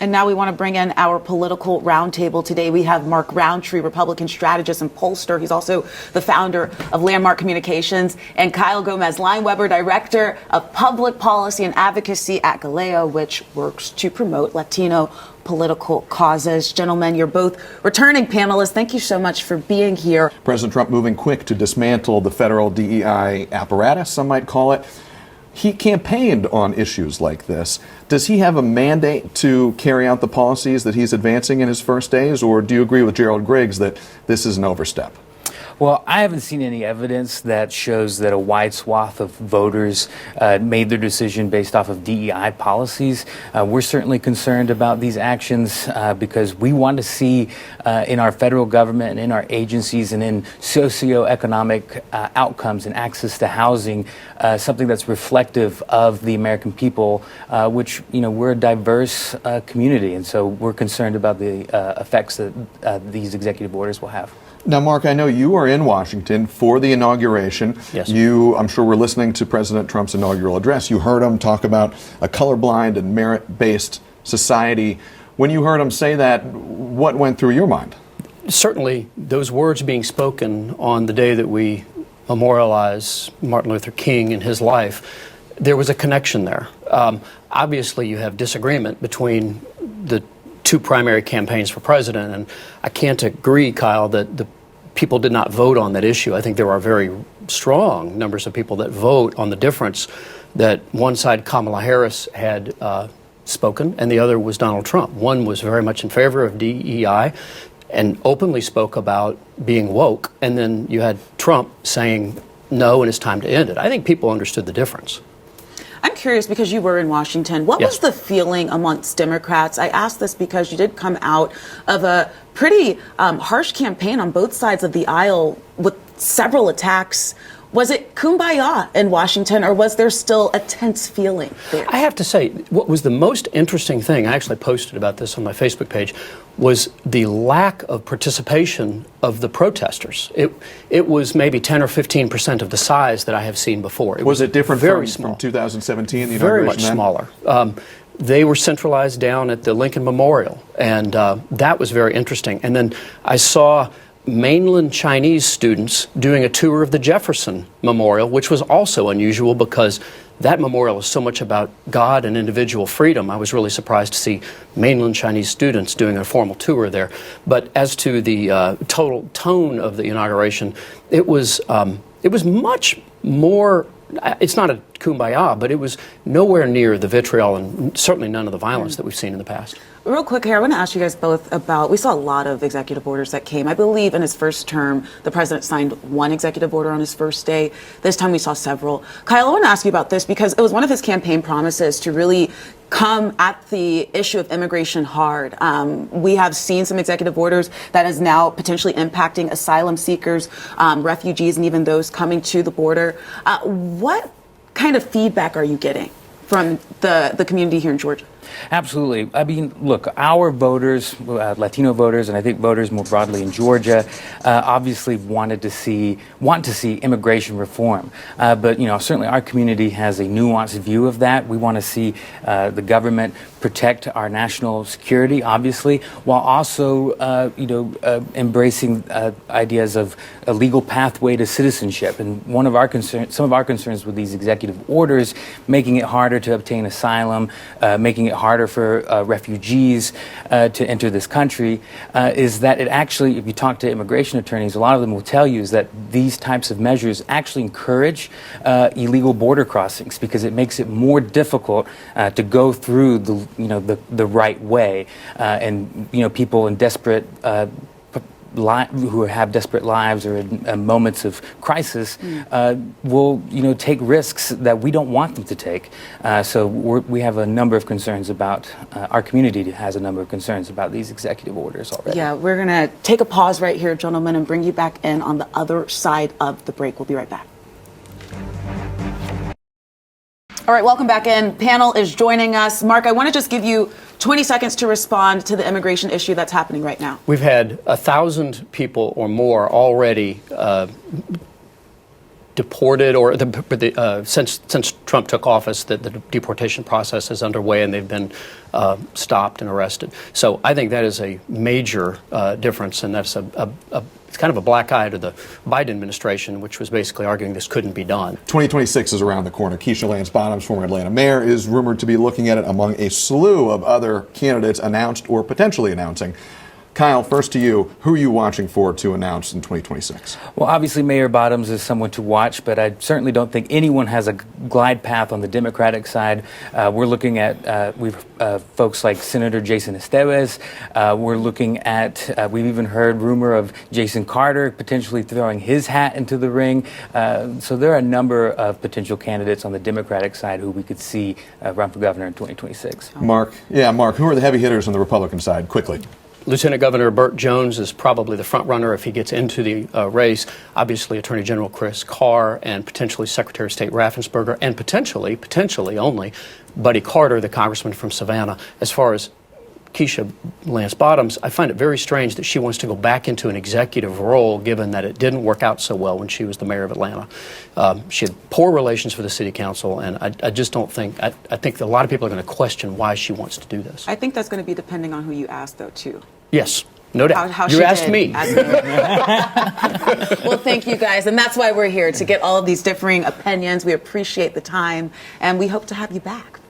And now we want to bring in our political roundtable. Today we have Mark Rountree, Republican strategist and pollster. He's also the founder of Landmark Communications, and Kyle Gomez, Leineweber, Director of Public Policy and Advocacy at GALEO, which works to promote Latino political causes. Gentlemen, you're both returning panelists. Thank you so much for being here. President Trump moving quick to dismantle the federal DEI apparatus, some might call it. He campaigned on issues like this. Does he have a mandate to carry out the policies that he's advancing in his first days, or do you agree with Gerald Griggs that this is an overstep? Well, I haven't seen any evidence that shows that a wide swath of voters made their decision based off of DEI policies. We're certainly concerned about these actions because we want to see in our federal government and in our agencies and in socioeconomic outcomes and access to housing something that's reflective of the American people, which, you know, we're a diverse community, and so we're concerned about the effects that these executive orders will have. Now, Mark, I know you are in Washington for the inauguration. Yes. I'm sure, were listening to President Trump's inaugural address. You heard him talk about a colorblind and merit-based society. When you heard him say that, what went through your mind? Certainly, those words being spoken on the day that we memorialize Martin Luther King and his life, there was a connection there. Obviously, you have disagreement between the two primary campaigns for president, and I can't agree, Kyle, that the people did not vote on that issue. I think there are very strong numbers of people that vote on the difference that one side, Kamala Harris, had spoken, and the other was Donald Trump. One was very much in favor of DEI and openly spoke about being woke, and then you had Trump saying no and it's time to end it. I think people understood the difference. I'm curious, because you were in Washington, what was the feeling amongst Democrats? I ask this because you did come out of a pretty harsh campaign on both sides of the aisle with several attacks. Was it kumbaya in Washington, or was there still a tense feeling there? I have to say, what was the most interesting thing, I actually posted about this on my Facebook page, was the lack of participation of the protesters. It was maybe 10 or 15% of the size that I have seen before. Was it different very small. From 2017, the very inauguration? Much smaller. They were centralized down at the Lincoln Memorial, and that was very interesting. And then I saw mainland Chinese students doing a tour of the Jefferson Memorial, which was also unusual because that memorial is so much about God and individual freedom. I was really surprised to see mainland Chinese students doing a formal tour there. But as to the total tone of the inauguration, it was much more. It's not a kumbaya, but it was nowhere near the vitriol and certainly none of the violence that we've seen in the past. Real quick here, I want to ask you guys both about, we saw a lot of executive orders that came. I believe in his first term, the president signed one executive order on his first day. This time we saw several. Kyle, I want to ask you about this because it was one of his campaign promises to really come at the issue of immigration hard. We have seen some executive orders that is now potentially impacting asylum seekers, refugees, and even those coming to the border. What kind of feedback are you getting from the community here in Georgia? Absolutely. I mean, look, our voters, Latino voters, and I think voters more broadly in Georgia, obviously want to see immigration reform. But, you know, certainly our community has a nuanced view of that. We want to see the government protect our national security, obviously, while also, embracing ideas of a legal pathway to citizenship. And some of our concerns with these executive orders, making it harder to obtain asylum, making it harder for refugees to enter this country, is that it actually, if you talk to immigration attorneys, a lot of them will tell you is that these types of measures actually encourage illegal border crossings because it makes it more difficult to go through the right way, and people in desperate who have desperate lives or in moments of crisis will take risks that we don't want them to take. So we have a number of concerns about, our community has a number of concerns about these executive orders already. Yeah, we're going to take a pause right here, gentlemen, and bring you back in on the other side of the break. We'll be right back. All right, welcome back in. Panel is joining us. Mark, I want to just give you 20 seconds to respond to the immigration issue that's happening right now. We've had 1,000 people or more already deported, or since Trump took office, that the deportation process is underway and they've been stopped and arrested. So I think that is a major difference, and that's it's kind of a black eye to the Biden administration, which was basically arguing this couldn't be done. 2026 is around the corner. Keisha Lance Bottoms, former Atlanta mayor, is rumored to be looking at it among a slew of other candidates announced or potentially announcing. Kyle, first to you, who are you watching for to announce in 2026? Well, obviously, Mayor Bottoms is someone to watch, but I certainly don't think anyone has a glide path on the Democratic side. We're looking at folks like Senator Jason Esteves. We're looking at, we've even heard rumor of Jason Carter potentially throwing his hat into the ring. So there are a number of potential candidates on the Democratic side who we could see run for governor in 2026. Mark, who are the heavy hitters on the Republican side? Quickly. Lieutenant Governor Burt Jones is probably the front runner if he gets into the race. Obviously, Attorney General Chris Carr and potentially Secretary of State Raffensperger, and potentially only Buddy Carter, the congressman from Savannah. As far as Keisha Lance Bottoms, I find it very strange that she wants to go back into an executive role, given that it didn't work out so well when she was the mayor of Atlanta. She had poor relations with the city council, and I just don't think, I think a lot of people are going to question why she wants to do this. I think that's going to be depending on who you ask, though, too. Yes, no doubt. How you she asked did. me. Well, thank you, guys. And that's why we're here, to get all of these differing opinions. We appreciate the time, and we hope to have you back.